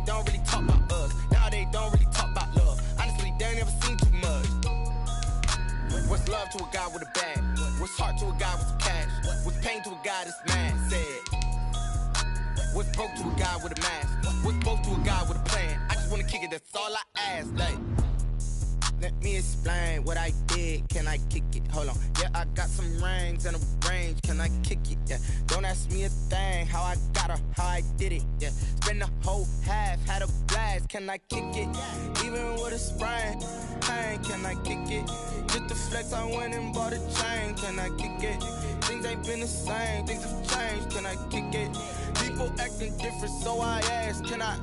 don't really talk about us. Now they don't really talk about love. Honestly, they ain't never seen too much. What's love to a guy with a bag? What's heart to a guy with some cash? What's pain to a guy that's mad? Said. What's broke to a guy with a mask? What's broke to a guy with a plan? I just wanna kick it, that's all I ask. Like, let me explain what I did. Can I kick it? Hold on. Yeah, I got some rings and a range. Can I kick it? Yeah. Don't ask me a thing. How I got her, how I did it. Yeah. Spend the whole half, had a blast. Can I kick it? Even with a sprain. Pain, can I kick it? Just the flex, I went and bought a chain. Can I kick it? Things ain't been the same. Things have changed. Can I kick it? People acting different, so I ask. Can I?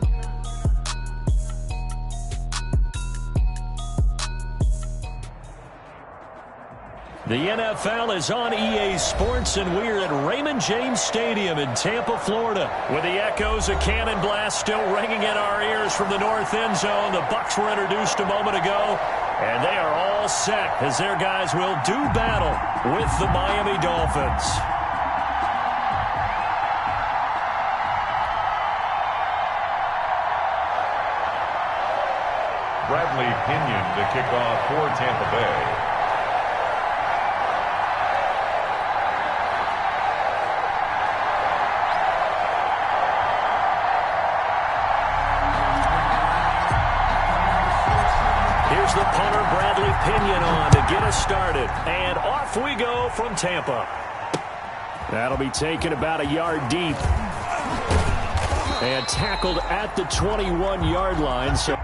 The NFL is on EA Sports, and we're at Raymond James Stadium in Tampa, Florida. With the echoes of cannon blast still ringing in our ears from the north end zone. The Bucs were introduced a moment ago, and they are all set as their guys will do battle with the Miami Dolphins. Bradley Pinion to kick off for Tampa Bay. The punter, Bradley Pinion, on to get us started. And off we go from Tampa. That'll be taken about a yard deep. And tackled at the 21-yard line. So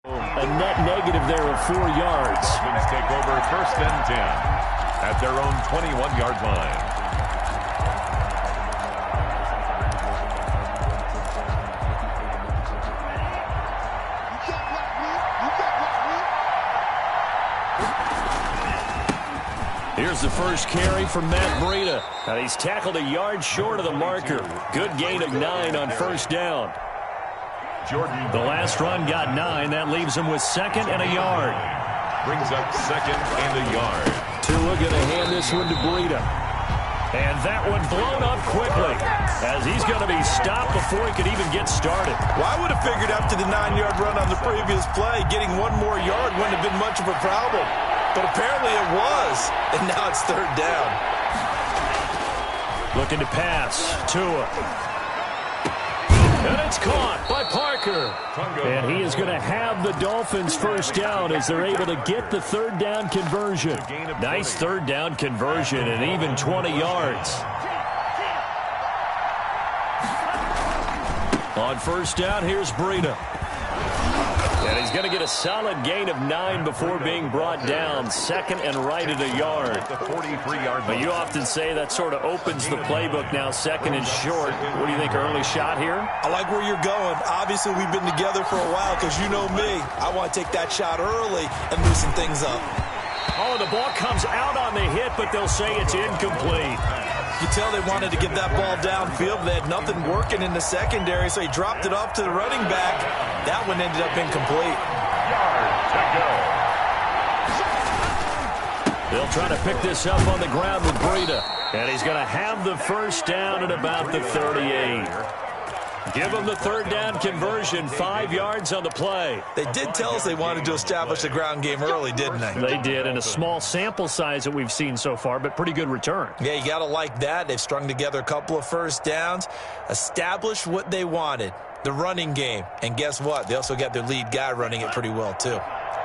a net negative there of 4 yards. Dolphins take over 1st and 10 at their own 21-yard line. Here's the first carry from Matt Breida. And he's tackled a yard short of the marker. Good gain of 9 on 1st down. Jordan. The last run got 9. That leaves him with 2nd and a yard. Brings up 2nd and a yard. Tua going to hand this one to Breida. And that one blown up quickly as he's going to be stopped before he could even get started. Well, I would have figured after the 9-yard run on the previous play, getting 1 more yard wouldn't have been much of a problem. But apparently it was, and now it's 3rd down. Looking to pass. Tua. And it's caught by Parker. And he is going to have the Dolphins 1st down as they're able to get the 3rd down conversion. Nice 3rd down conversion and even 20 yards. On 1st down, here's Breida. And he's going to get a solid gain of 9 before being brought down. 2nd and right at a yard. The 43-yard. But you often say that sort of opens the playbook now, 2nd and short. What do you think, early shot here? I like where you're going. Obviously, we've been together for a while because you know me. I want to take that shot early and loosen things up. Oh, the ball comes out on the hit, but they'll say it's incomplete. You tell they wanted to get that ball downfield, but they had nothing working in the secondary, so he dropped it off to the running back. That one ended up incomplete. Yard to go. They'll try to pick this up on the ground with Breida. And he's going to have the 1st down at about the 38. Give him the 3rd down conversion, 5 yards on the play. They did tell us they wanted to establish the ground game early, didn't they? They did, in a small sample size that we've seen so far, but pretty good return. Yeah, you got to like that. They've strung together a couple of 1st downs, established what they wanted, the running game. And guess what? They also got their lead guy running it pretty well, too.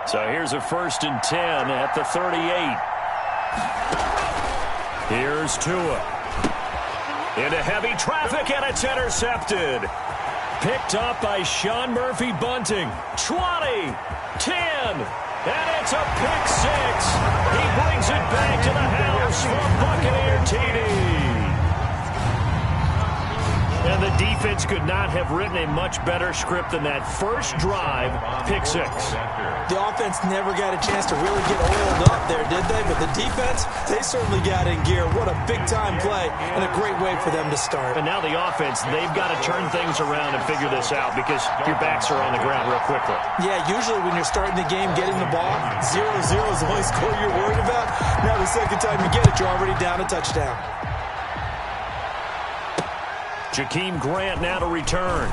So here's a 1st and 10 at the 38. Here's Tua. Into heavy traffic, and it's intercepted. Picked up by Sean Murphy-Bunting. 20, 10, and it's a pick 6. He brings it back to the house for a Buccaneer TD. And the defense could not have written a much better script than that first drive, pick 6. The offense never got a chance to really get oiled up there, did they? But the defense, they certainly got in gear. What a big-time play and a great way for them to start. And now the offense, they've got to turn things around and figure this out because your backs are on the ground real quickly. Yeah, usually when you're starting the game, getting the ball, 0-0 is the only score you're worried about. Now the second time you get it, you're already down a touchdown. Jakeem Grant now to return.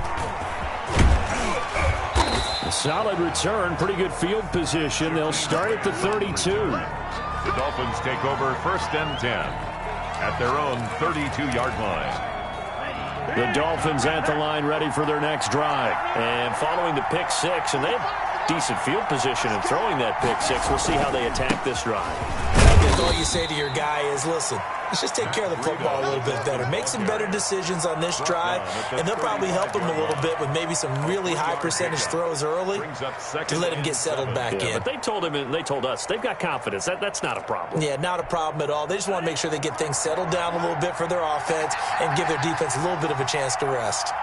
A solid return, pretty good field position. They'll start at the 32. The Dolphins take over 1st and 10 at their own 32-yard line. The Dolphins at the line ready for their next drive. And following the pick 6, and they have decent field position in throwing that pick 6. We'll see how they attack this drive. I guess all you say to your guy is, listen, let's just take care of the football a little bit better. Make some better decisions on this drive, and they'll probably help him a little bit with maybe some really high percentage throws early to let him get settled back in. But they told him, and they told us, they've got confidence. That's not a problem. Yeah, not a problem at all. They just want to make sure they get things settled down a little bit for their offense and give their defense a little bit of a chance to rest.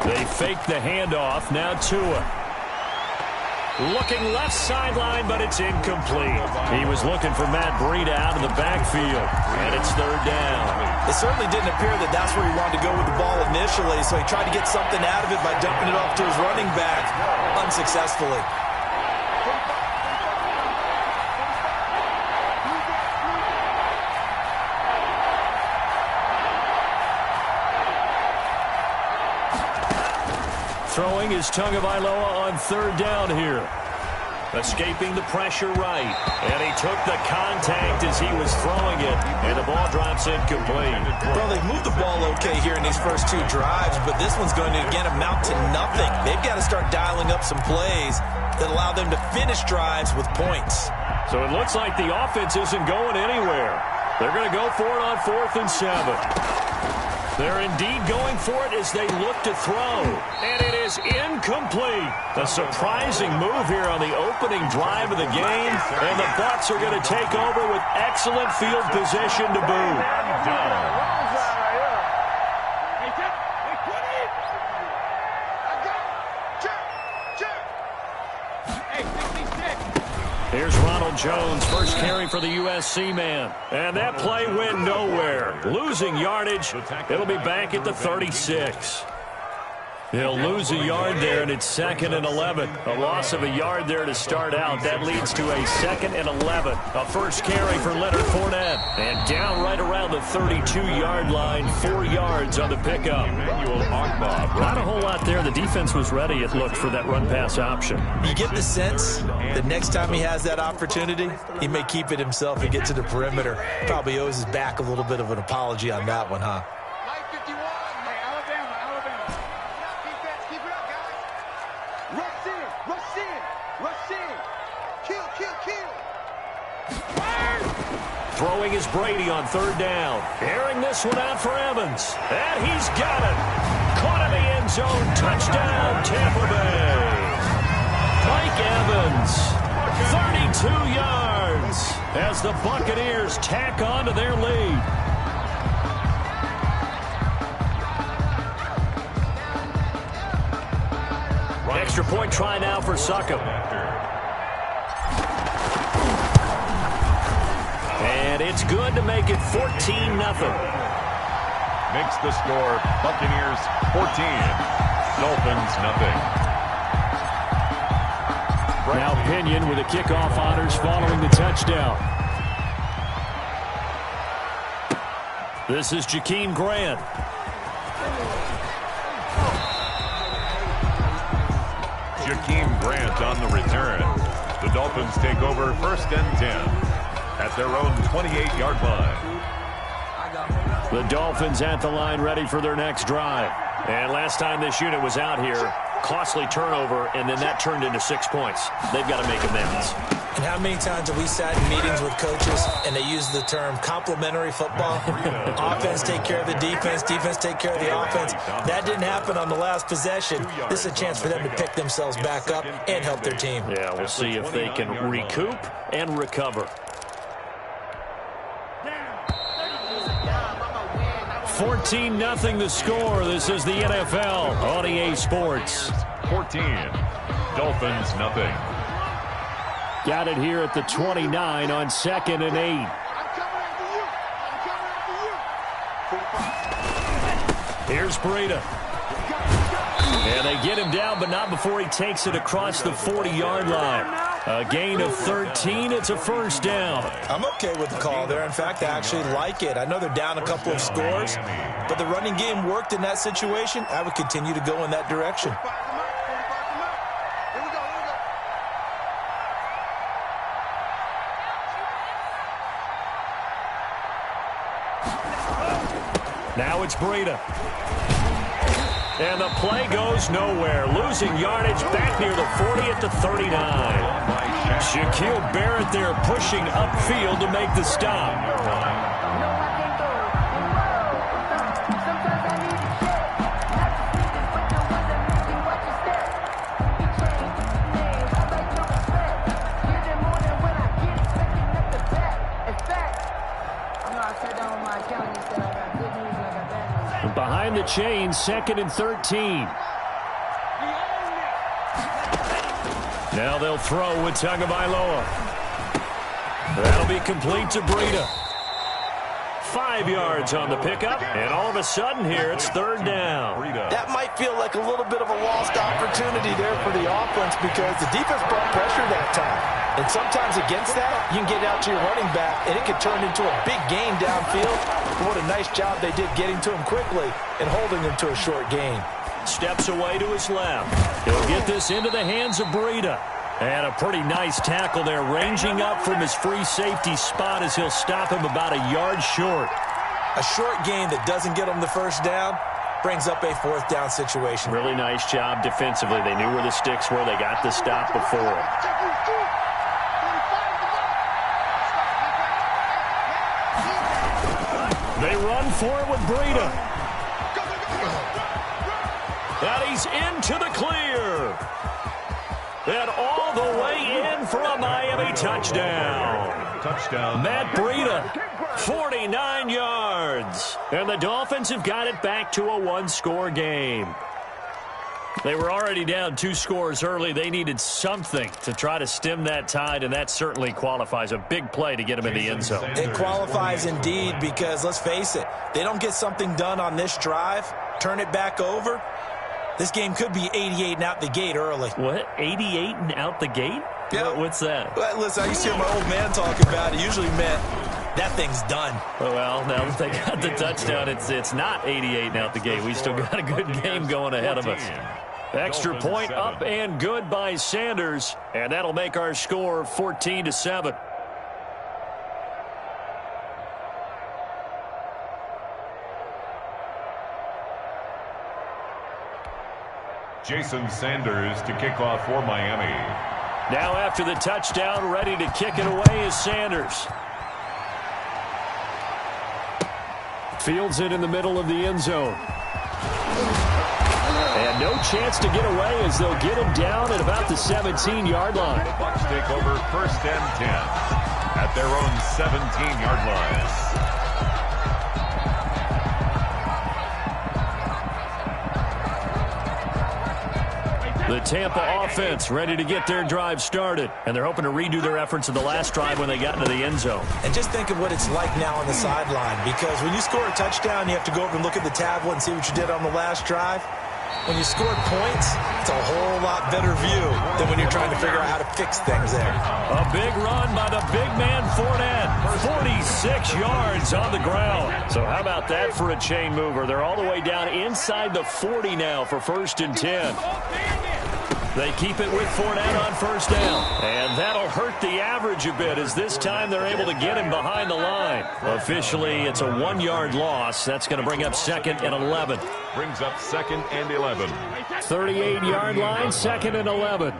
They fake the handoff. Now Tua. Looking left sideline, but it's incomplete. He was looking for Matt Breida out of the backfield, and it's 3rd down. It certainly didn't appear that that's where he wanted to go with the ball initially, so he tried to get something out of it by dumping it off to his running back unsuccessfully. Throwing is Tagovailoa on 3rd down here. Escaping the pressure right. And he took the contact as he was throwing it. And the ball drops incomplete. Well, they've moved the ball okay here in these first 2 drives, but this one's going to, again, amount to nothing. They've got to start dialing up some plays that allow them to finish drives with points. So it looks like the offense isn't going anywhere. They're going to go for it on 4th and 7. They're indeed going for it as they look to throw. And it is incomplete. A surprising move here on the opening drive of the game. And the Bucs are going to take over with excellent field position to boot. Here's Ronald Jones, first carry for the USC man. And that play went nowhere. Losing yardage. It'll be back at the 36. He'll lose a yard there, and it's 2nd and 11. A loss of a yard there to start out. That leads to a 2nd and 11. A first carry for Leonard Fournette. And down right around the 32-yard line, 4 yards on the pickup. Not a whole lot there. The defense was ready, it looked, for that run-pass option. You get the sense that next time he has that opportunity, he may keep it himself and get to the perimeter. Probably owes his back a little bit of an apology on that one, huh? Throwing is Brady on 3rd down. Airing this one out for Evans. And he's got it. Caught in the end zone. Touchdown, Tampa Bay. Mike Evans, 32 yards as the Buccaneers tack on to their lead. Extra point try now for Succop. And it's good to make it 14-0. Makes the score Buccaneers 14, Dolphins nothing. Now Pinion with the kickoff honors following the touchdown. This is Jakeem Grant. Jakeem Grant on the return. The Dolphins take over 1st and 10 at their own 28-yard line. The Dolphins at the line ready for their next drive. And last time this unit was out here, costly turnover, and then that turned into 6 points. They've got to make amends. And how many times have we sat in meetings with coaches and they use the term complementary football? Offense take care of the defense, defense take care of the offense. That didn't happen on the last possession. This is a chance for them to pick themselves back up and help their team. Yeah, we'll see if they can recoup and recover. 14-0 the score. This is the NFL on EA Sports. 14. Dolphins, nothing. Got it here at the 29 on 2nd and 8. Here's Breida. And they get him down, but not before he takes it across the 40-yard line. A gain of 13. It's a first down. I'm okay with the call there. In fact, I actually like it. I know they're down a couple of scores, but the running game worked in that situation. I would continue to go in that direction. Now it's Breida. And the play goes nowhere. Losing yardage back near the 40 at the 39. Shaquille Barrett there pushing upfield to make the stop. Behind the chain, 2nd and 13. Now they'll throw with Tagovailoa. That'll be complete to Breida. 5 yards on the pickup, and all of a sudden here it's 3rd down. That might feel like a little bit of a lost opportunity there for the offense because the defense brought pressure that time. And sometimes against that, you can get out to your running back, and it could turn into a big gain downfield. What a nice job they did getting to him quickly and holding him to a short gain. Steps away to his left. He'll get this into the hands of Breida. And a pretty nice tackle there, ranging up from his free safety spot as he'll stop him about a yard short. A short gain that doesn't get him the first down brings up a 4th down situation. Really nice job defensively. They knew where the sticks were. They got the stop before. They run for it with Breida. And he's into the clear. And all the way in for a Miami touchdown. Touchdown. Matt Breida, 49 yards. And the Dolphins have got it back to a 1-score game. They were already down 2 scores early. They needed something to try to stem that tide, and that certainly qualifies. A big play to get them in the end zone. It qualifies indeed because, let's face it, they don't get something done on this drive, turn it back over, this game could be 88 and out the gate early. What? 88 and out the gate? Yeah. What's that? Well, listen, I used to hear my old man talking about it. Usually meant that thing's done. Well, now that they got the touchdown, it's not 88 and out the gate. We still got a good game going ahead of us. Extra point up and good by Sanders, and that'll make our score 14-7. Jason Sanders to kick off for Miami. Now after the touchdown, ready to kick it away is Sanders. Fields it in the middle of the end zone. And no chance to get away as they'll get him down at about the 17-yard line. Bucs take over 1st and 10 at their own 17-yard line. The Tampa offense ready to get their drive started, and they're hoping to redo their efforts in the last drive when they got into the end zone. And just think of what it's like now on the sideline, because when you score a touchdown, you have to go over and look at the tablet and see what you did on the last drive. When you scored points, it's a whole lot better view than when you're trying to figure out how to fix things there. A big run by the big man Fournette. 46 yards on the ground. So how about that for a chain mover? They're all the way down inside the 40 now for 1st and 10. They keep it with Fournette on first down. And that'll hurt the average a bit as this time they're able to get him behind the line. Officially, it's a 1-yard loss. That's going to bring up 2nd and 11. Brings up 2nd and 11. 38-yard line, 2nd and 11.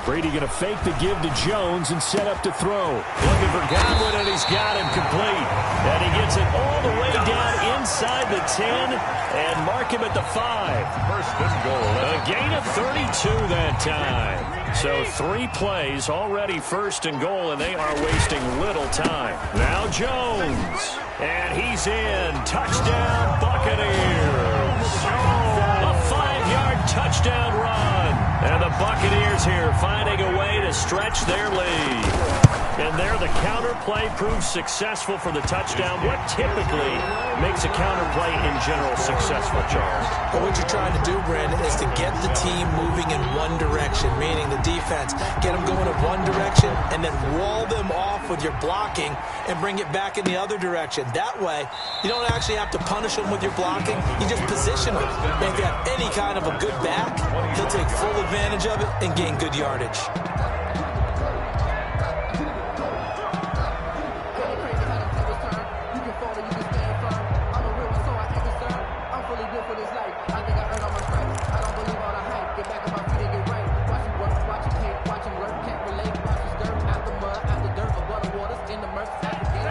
Brady going to fake the give to Jones and set up to throw. Looking for Godwin, and he's got him complete. And he gets it all the way down inside the 10 and mark him at the 5. First and goal. A gain of 32 that time. So 3 plays, already first and goal, and they are wasting little time. Now Jones. And he's in. Touchdown, Buccaneers. A 5-yard touchdown run. And the Buccaneers here finding a way to stretch their lead. And there the counter play proves successful for the touchdown. What typically makes a counter play in general successful, Charles? Well, what you're trying to do, Brandon, is to get the team moving in one direction, meaning the defense. Get them going in one direction and then wall them off with your blocking and bring it back in the other direction. That way, you don't actually have to punish them with your blocking. You just position them. And if you have any kind of a good back, he'll take full advantage of it and gain good yardage.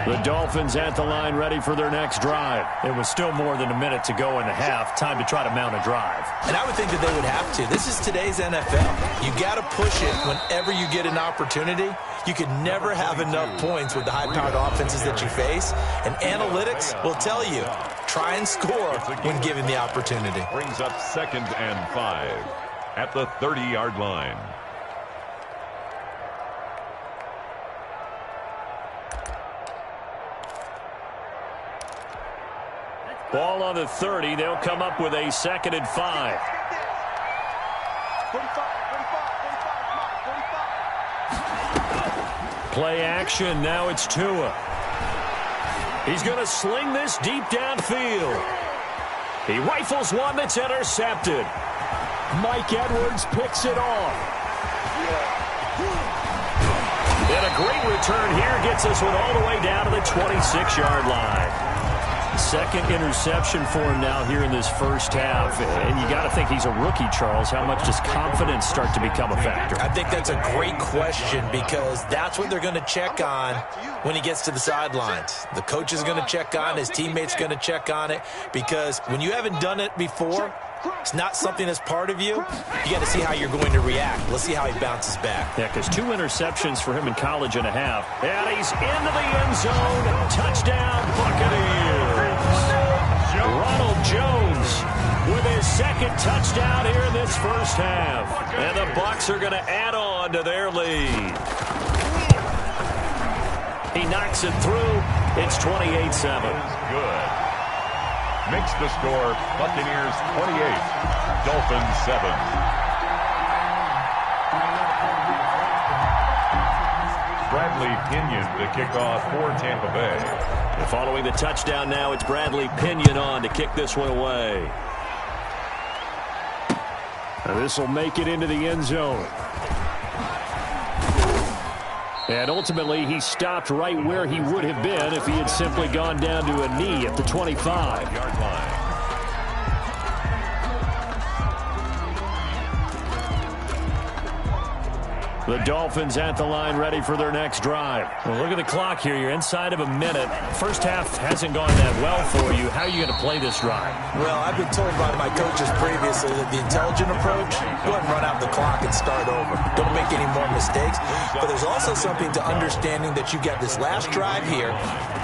The Dolphins at the line ready for their next drive. It was still more than a minute to go in the half. Time to try to mount a drive. And I would think that they would have to. This is today's NFL. You got to push it whenever you get an opportunity. You can never have enough points with the high-powered offenses that you face. And analytics will tell you, try and score when given the opportunity. Brings up 2nd and 5 at the 30-yard line. Ball on the 30. They'll come up with a 2nd and 5. Play action. Now it's Tua. He's going to sling this deep downfield. He rifles one that's intercepted. Mike Edwards picks it off. And a great return here gets this one all the way down to the 26-yard line. Second interception for him now here in this first half. And you got to think he's a rookie, Charles. How much does confidence start to become a factor? I think that's a great question because that's what they're going to check on when he gets to the sidelines. The coach is going to check on, his teammates going to check on it, because when you haven't done it before, it's not something that's part of you. You got to see how you're going to react. Let's see how he bounces back. Yeah, because 2 interceptions for him in college and a half. And he's into the end zone. Touchdown, Buccaneers. Ronald Jones with his 2nd touchdown here in this first half. And the Bucs are going to add on to their lead. He knocks it through. It's 28-7. Good. Makes the score Buccaneers 28, Dolphins 7. Bradley Pinion to kick off for Tampa Bay. And following the touchdown now, it's Bradley Pinion on to kick this one away. And this will make it into the end zone. And ultimately, he stopped right where he would have been if he had simply gone down to a knee at the 25-yard line. The Dolphins at the line ready for their next drive. Well, look at the clock here. You're inside of a minute. First half hasn't gone that well for you. How are you going to play this drive? Well, I've been told by my coaches previously that the intelligent approach, go ahead and run out the clock and start over. Don't make any more mistakes. But there's also something to understanding that you got this last drive here.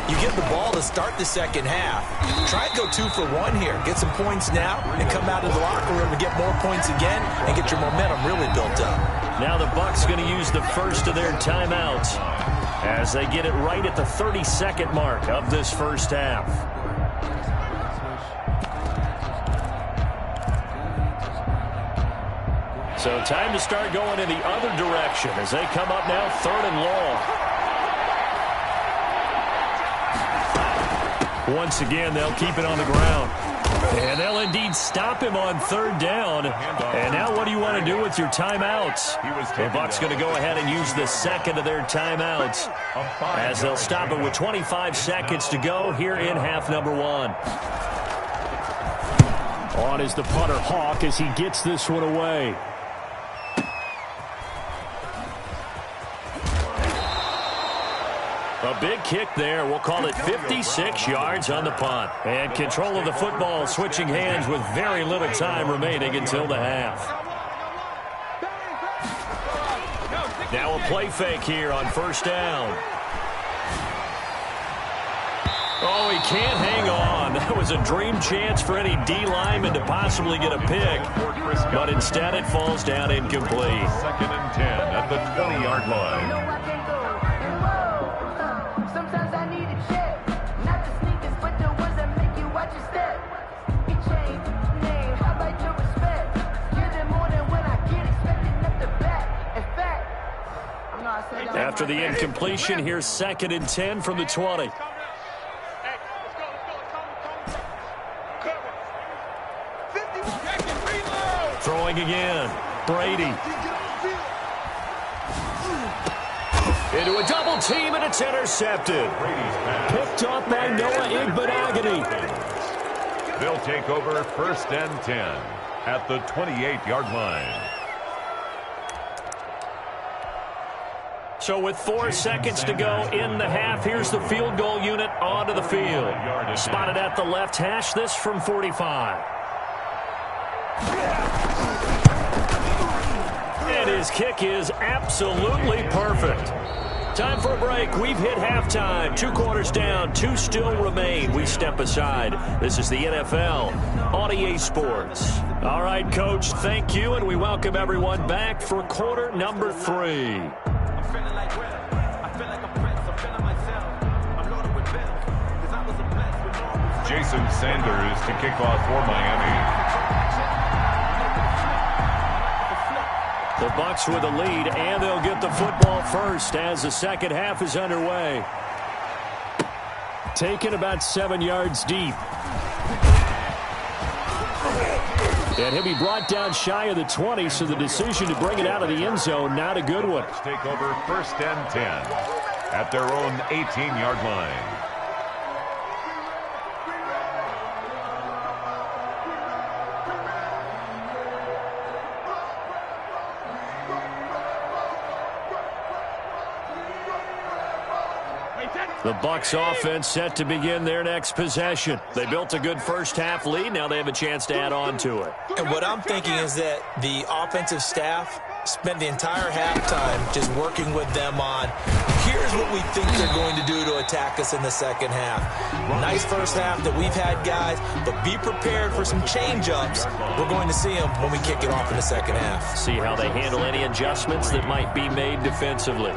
You get the ball to start the second half. Try and go 2 for 1 here. Get some points now and come out of the locker room and get more points again and get your momentum really built up. Now the Bucs going to use the first of their timeouts as they get it right at the 30-second mark of this first half. So time to start going in the other direction as they come up now 3rd and long. Once again, they'll keep it on the ground. And they'll indeed stop him on third down. And now what do you want to do with your timeouts? The Bucs going to go ahead and use the second of their timeouts as they'll stop it with 25 seconds to go here in half number one. On is the punter, Hawk, as he gets this one away. A big kick there. We'll call it 56 yards on the punt. And control of the football switching hands with very little time remaining until the half. Now a play fake here on first down. Oh, he can't hang on. That was a dream chance for any D lineman to possibly get a pick. But instead it falls down incomplete. 2nd and 10 at the 20-yard line. After the incompletion, here's 2nd and 10 from the 20. Throwing again. Brady. Into a double team, and it's intercepted. Picked up by Noah Igbenogany. They'll take over 1st and 10 at the 28-yard line. So with 4 seconds to go in the half, here's the field goal unit onto the field. Spotted at the left hash, this from 45. And his kick is absolutely perfect. Time for a break. We've hit halftime. 2 quarters down, 2 still remain. We step aside. This is the NFL on EA Sports. All right, Coach, thank you, and we welcome everyone back for quarter number 3. Jason Sanders to kick off for Miami. The Bucs with a lead, and they'll get the football first as the second half is underway. Taken about 7 yards deep. And he'll be brought down shy of the 20, so the decision to bring it out of the end zone, not a good one. Let's take over 1st and 10 at their own 18-yard line. The Bucs offense set to begin their next possession. They built a good first half lead. Now they have a chance to add on to it. And what I'm thinking is that the offensive staff spent the entire halftime just working with them on, here's what we think they're going to do to attack us in the second half. Nice first half that we've had, guys, but be prepared for some change-ups. We're going to see them when we kick it off in the second half. See how they handle any adjustments that might be made defensively.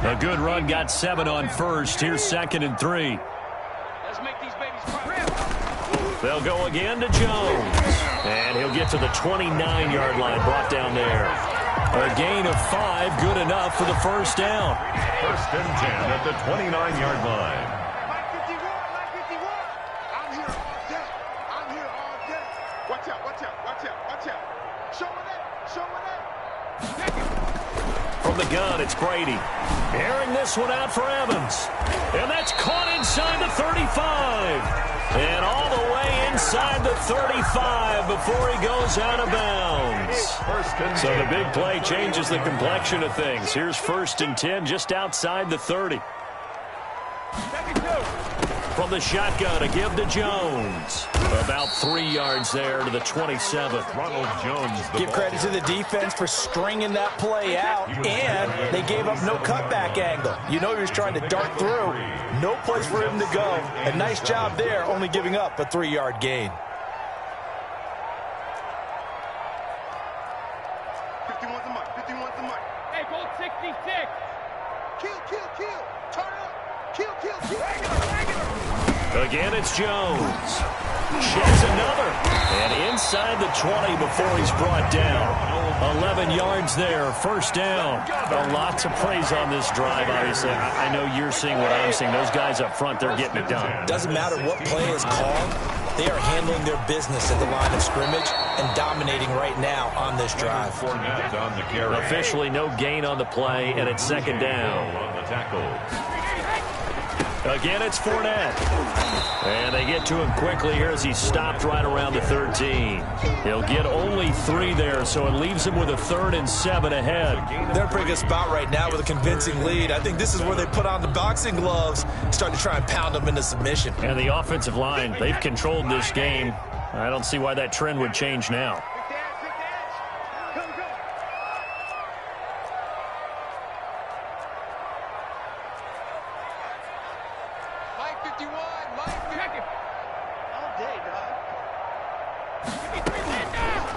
A good run, got 7 on first. Here's 2nd and 3. Let's make these babies proud. They'll go again to Jones. And he'll get to the 29-yard line, brought down there. A gain of 5, good enough for the first down. 1st and 10 at the 29-yard line. Line 51, line 51. I'm here all day. I'm here all day. Watch out, watch out, watch out, watch out. Show me that, show me that. From the gun, it's Brady. Airing this one out for Evans. And that's caught inside the 35. And all the way inside the 35 before he goes out of bounds. So the big play changes the complexion of things. Here's 1st and 10 just outside the 30. From the shotgun, a give to Jones. About 3 yards there to the 27. Ronald Jones. Give credit to the defense for stringing that play out, and they gave up no cutback angle. You know he was trying to dart through. No place for him to go. A nice job there, only giving up a 3-yard gain. 51's the mark, 51's the mark. Hey, go 66. Kill, kill, kill. Turn up. Kill, kill, kill. Regular, regular. Again, it's Jones. Sheds another. And inside the 20 before he's brought down. 11 yards there, first down. Lots of praise on this drive, obviously. I know you're seeing what I'm seeing. Those guys up front, they're getting it done. Doesn't matter what play is called. They are handling their business at the line of scrimmage and dominating right now on this drive. Officially no gain on the play, and it's second down. On the tackle. Again, it's Fournette. And they get to him quickly here as he stopped right around the 13. He'll get only 3 there, so it leaves him with a 3rd and 7 ahead. They're in a pretty good spot right now with a convincing lead. I think this is where they put on the boxing gloves, start to try and pound them into submission. And the offensive line, they've controlled this game. I don't see why that trend would change now.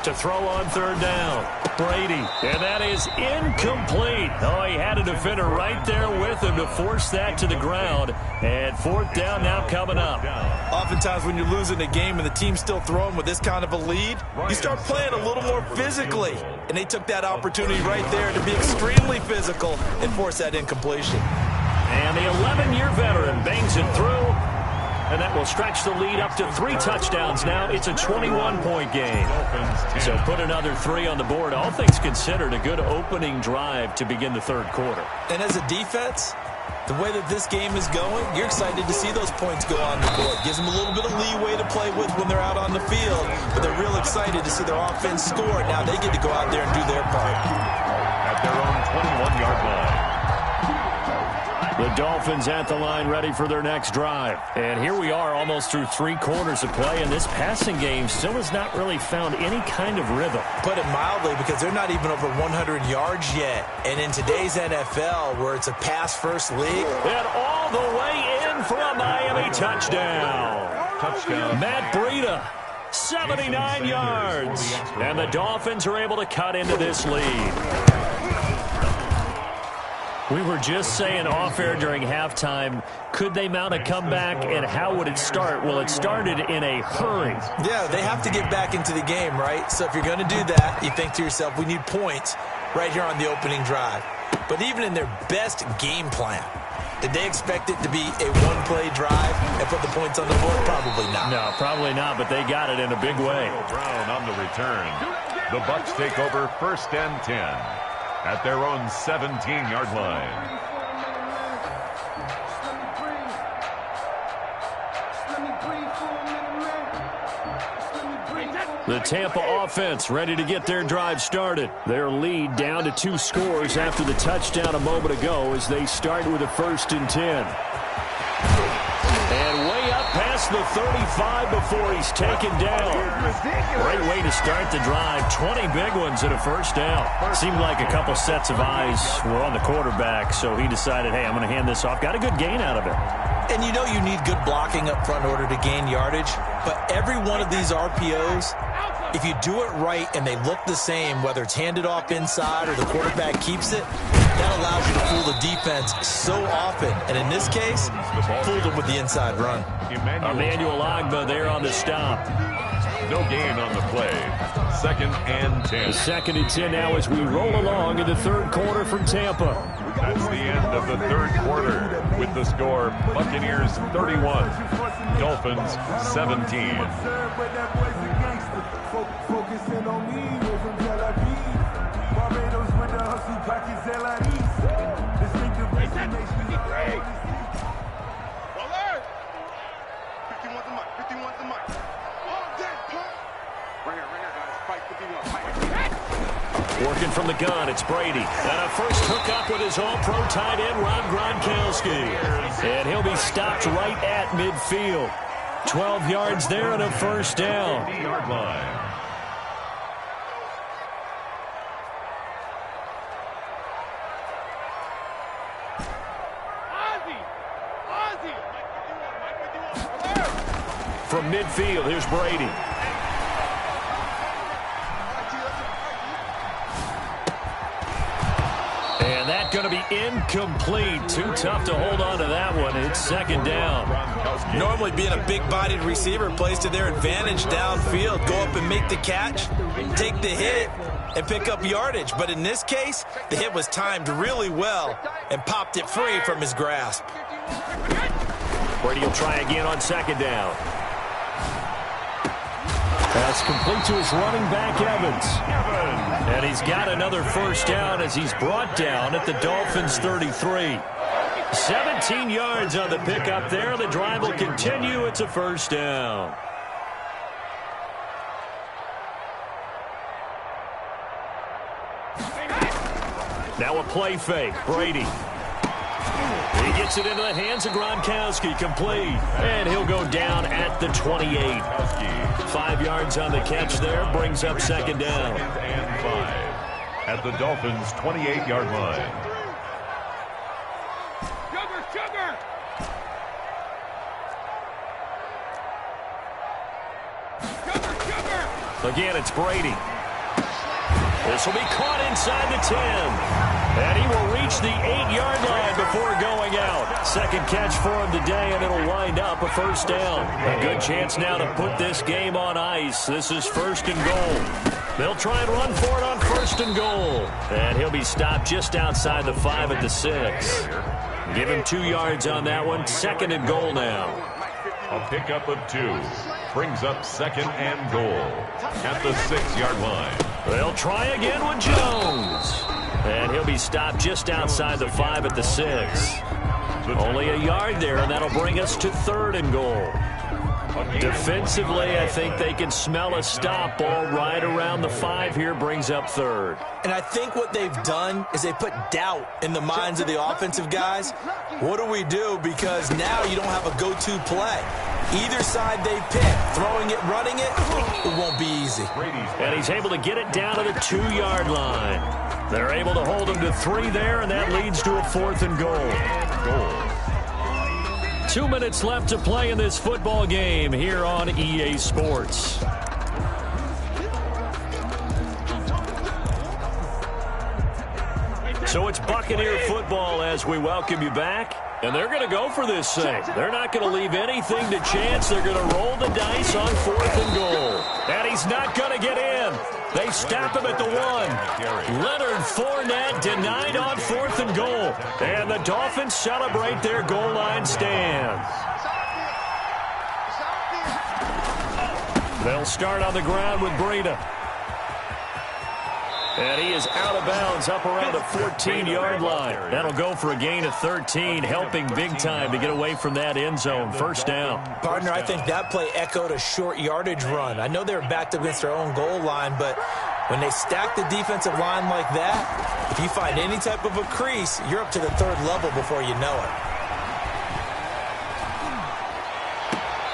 To throw on 3rd down. Brady. And that is incomplete. Oh, he had a defender right there with him to force that to the ground. And 4th down now coming up. Oftentimes when you're losing a game and the team's still throwing with this kind of a lead, you start playing a little more physically. And they took that opportunity right there to be extremely physical and force that incompletion. And the 11-year veteran bangs it through. And that will stretch the lead up to 3 touchdowns now. It's a 21-point game. So put another 3 on the board. All things considered, a good opening drive to begin the 3rd quarter. And as a defense, the way that this game is going, you're excited to see those points go on the board. Gives them a little bit of leeway to play with when they're out on the field. But they're real excited to see their offense score. Now they get to go out there and do their part. At their own 21-yard line. The Dolphins at the line ready for their next drive. And here we are almost through 3 quarters of play, and this passing game still has not really found any kind of rhythm. Put it mildly, because they're not even over 100 yards yet. And in today's NFL, where it's a pass-first league. And all the way in for a Miami touchdown. Matt Breida, 79 yards. And the Dolphins are able to cut into this lead. We were just saying off-air during halftime, could they mount a comeback, and how would it start? Well, it started in a hurry. Yeah, they have to get back into the game, right? So if you're going to do that, you think to yourself, we need points right here on the opening drive. But even in their best game plan, did they expect it to be a one-play drive and put the points on the board? Probably not. No, probably not, but they got it in a big way. Brown on the return. The Bucs take over 1st and 10. At their own 17-yard line. The Tampa offense ready to get their drive started. Their lead down to 2 scores after the touchdown a moment ago as they start with a 1st and 10. And way up past the 35 before he's taken down. Great way to start the drive. 20 big ones and a 1st down. Seemed like a couple sets of eyes were on the quarterback, so he decided, hey, I'm going to hand this off. Got a good gain out of it. And you know you need good blocking up front in order to gain yardage. But every one of these RPOs, if you do it right and they look the same, whether it's handed off inside or the quarterback keeps it, that allows you to fool the defense so often. And in this case, fooled them with the inside run. Emmanuel Ogbah there on the stop. No gain on the play. 2nd and 10. 2nd and 10 now as we roll along in the 3rd quarter from Tampa. That's the end of the 3rd quarter with the score Buccaneers 31, Dolphins 17. Focusing on me, we're from Tel Aviv. Barbados with the hustle, pockets LIDs. Distinctive destination. 51's the mic, 51's the mic. All day, pump. Right here, guys. Fight 51, fight. Working from the gun, it's Brady. And a first hookup with his all-pro tight end, Rob Gronkowski. And he'll be stopped right at midfield. 12 yards there and a 1st down. 50-yard line. From midfield, here's Brady. And that's going to be incomplete. Too tough to hold on to that one. It's second down. Normally being a big-bodied receiver plays to their advantage downfield. Go up and make the catch, take the hit, and pick up yardage. But in this case, the hit was timed really well and popped it free from his grasp. Brady will try again on second down. That's complete to his running back, Evans. And he's got another first down as he's brought down at the Dolphins' 33. 17 yards on the pickup there. The drive will continue. It's a first down. Now a play fake. Brady. He gets it into the hands of Gronkowski. Complete. And he'll go down at the 28. 5 yards on the catch there. Brings up second down. And 5 at the Dolphins' 28-yard line. Again, it's Brady. This will be caught inside the 10. And he will reach the 8-yard line before going out. Second catch for him today, and it'll wind up a first down. A good chance now to put this game on ice. This is first and goal. They'll try and run for it on first and goal. And he'll be stopped just outside the 5 at the 6. Give him 2 yards on that one. Second and goal now. A pickup of 2 brings up second and goal at the 6-yard line. They'll try again with Jones. And he'll be stopped just outside the 5 at the 6. Only a yard there, and that'll bring us to third and goal. Defensively, I think they can smell a stop ball right around the 5 here, brings up third. And I think what they've done is they put doubt in the minds of the offensive guys. What do we do? Because now you don't have a go-to play. Either side they pick, throwing it, running it, it won't be easy. And he's able to get it down to the 2-yard line. They're able to hold him to 3 there, and that leads to a fourth and goal. 2 minutes left to play in this football game here on EA Sports. So it's Buccaneer football as we welcome you back. And they're going to go for this thing. They're not going to leave anything to chance. They're going to roll the dice on fourth and goal. And he's not going to get in. They stop him at the 1. Leonard Fournette denied on fourth and goal. And the Dolphins celebrate their goal line stand. They'll start on the ground with Breida. And he is out of bounds up around the 14-yard line. That'll go for a gain of 13, helping big time to get away from that end zone. First down. Partner, I think that play echoed a short yardage run. I know they were backed up against their own goal line, but when they stack the defensive line like that, if you find any type of a crease, you're up to the third level before you know it.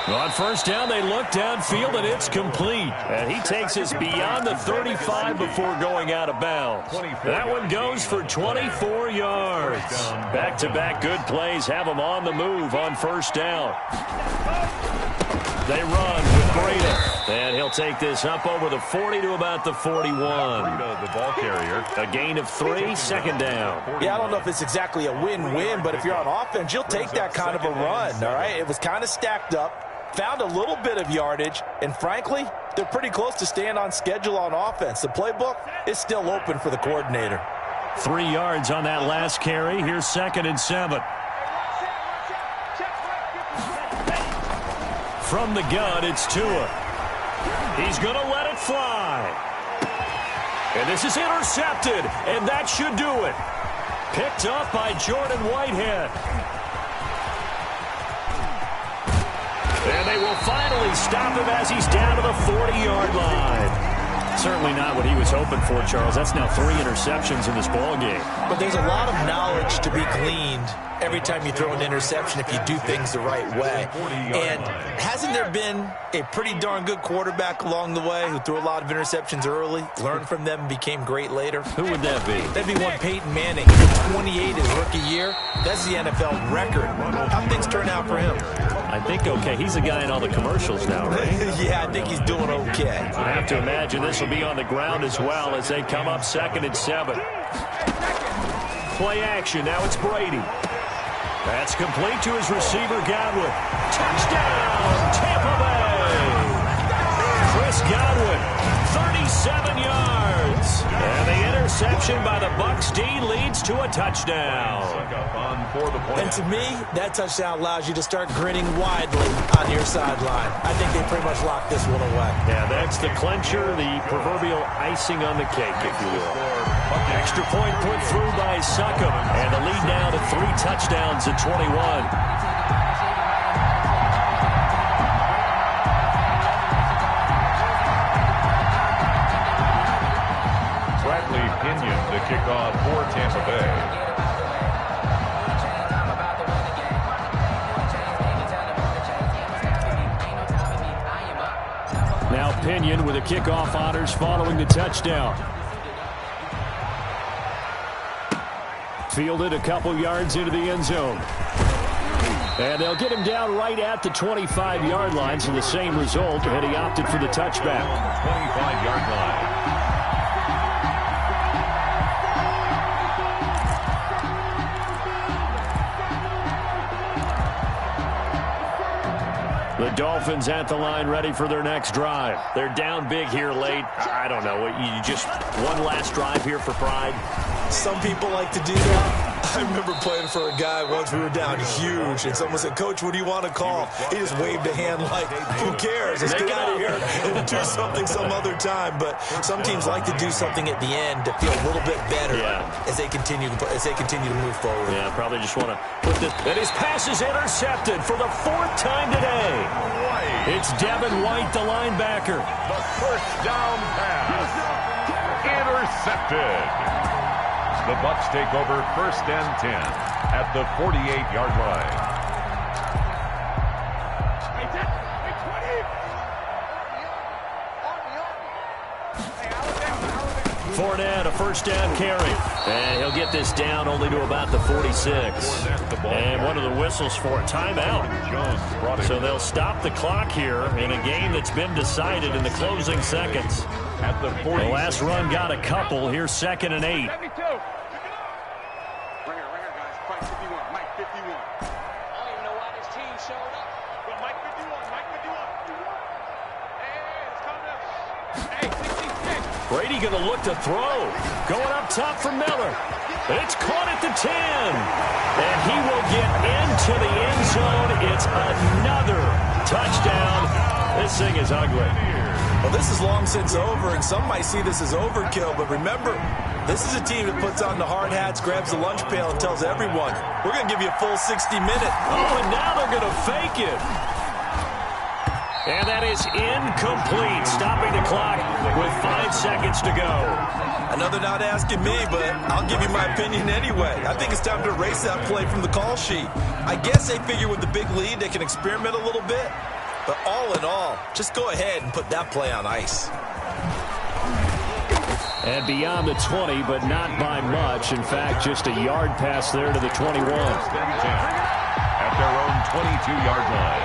On first down, they look downfield, and it's complete. And he takes us beyond the 35 before going out of bounds. That one goes for 24 yards. Back-to-back good plays have them on the move on first down. They run with Breida. And he'll take this up over the 40 to about the 41. The ball carrier. A gain of 3, second down. Yeah, I don't know if it's exactly a win-win, but if you're on offense, you'll take that kind of a run, all right? It was kind of stacked up. Found a little bit of yardage, and frankly, they're pretty close to staying on schedule on offense. The playbook is still open for the coordinator. 3 yards on that last carry. Here's second and 7. From the gun, it's Tua. He's going to let it fly. And this is intercepted, and that should do it. Picked up by Jordan Whitehead. And they will finally stop him as he's down to the 40-yard line. Certainly not what he was hoping for, Charles. That's now 3 interceptions in this ballgame. But there's a lot of knowledge to be gleaned every time you throw an interception if you do things the right way. And hasn't there been a pretty darn good quarterback along the way who threw a lot of interceptions early, learned from them, and became great later? Who would that be? That'd be one Peyton Manning, 28 his rookie year. That's the NFL record. How things turn out for him? I think okay. He's a guy in all the commercials now, right? Yeah, I think he's doing okay. I have to imagine this will be on the ground as well as they come up second and 7. play action. Now it's Brady. That's complete to his receiver, Godwin. Touchdown, Tampa Bay. Chris Godwin, 37 yards. And the interception by the Bucs D leads to a touchdown. And to me, that touchdown allows you to start grinning widely on your sideline. I think they pretty much locked this one away. Yeah, that's the clincher, the proverbial icing on the cake, if you will. Extra point put through by Succop. And the lead now to 3 touchdowns at 21. Pinion to kick off for Tampa Bay. Now Pinion with the kickoff honors following the touchdown. Fielded a couple yards into the end zone. And they'll get him down right at the 25-yard line, so the same result, and he opted for the touchback. 25-yard line. The Dolphins at the line ready for their next drive. They're down big here late. I don't know. You just one last drive here for pride? Some people like to do that. I remember playing for a guy once. We were down huge, and someone said, "Coach, what do you want to call?" He just waved a hand like, "Who cares? Let's get out of here and do something some other time." But some teams like to do something at the end to feel a little bit better as they continue to move forward. Yeah, probably just want to put this. And his pass is intercepted for the 4th time today. It's Devin White, the linebacker. The first down pass intercepted. The Bucs take over 1st and 10 at the 48-yard line. Fournette, a first down carry. And he'll get this down only to about the 46. And one of the whistles for a timeout. So they'll stop the clock here in a game that's been decided in the closing seconds. At the 40. The last run got a couple. Here's 2nd and 8. Brady going to look to throw. Going up top for Miller. It's caught at the 10. And he will get into the end zone. It's another touchdown. This thing is ugly. Well, this is long since over, and some might see this as overkill. But remember, this is a team that puts on the hard hats, grabs the lunch pail, and tells everyone, we're going to give you a full 60 minutes. Oh, and now they're going to fake it. And that is incomplete, stopping the clock with 5 seconds to go. Another not asking me, but I'll give you my opinion anyway. I think it's time to erase that play from the call sheet. I guess they figure with the big lead they can experiment a little bit. But all in all, just go ahead and put that play on ice. And beyond the 20, but not by much. In fact, just a yard pass there to the 21. At their own 22-yard line.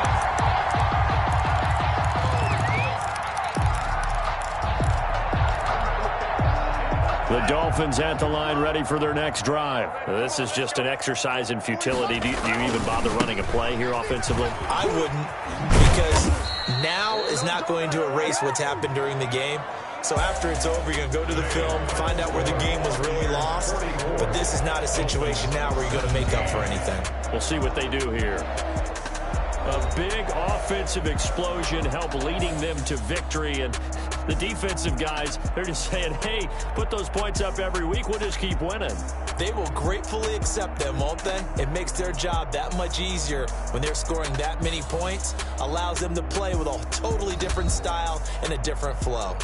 The Dolphins at the line ready for their next drive. This is just an exercise in futility. Do you even bother running a play here offensively? I wouldn't, because now is not going to erase what's happened during the game. So after it's over, you're going to go to the film, find out where the game was really lost. But this is not a situation now where you're going to make up for anything. We'll see what they do here. A big offensive explosion helped leading them to victory, and the defensive guys, they're just saying, hey, put those points up every week, we'll just keep winning. They will gratefully accept them, won't they? It makes their job that much easier when they're scoring that many points, allows them to play with a totally different style and a different flow.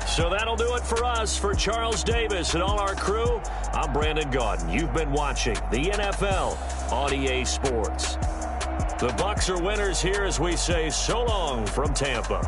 So that'll do it for us. For Charles Davis and all our crew, I'm Brandon Gaudin. You've been watching the NFL on EA Sports. The Bucs are winners here as we say so long from Tampa.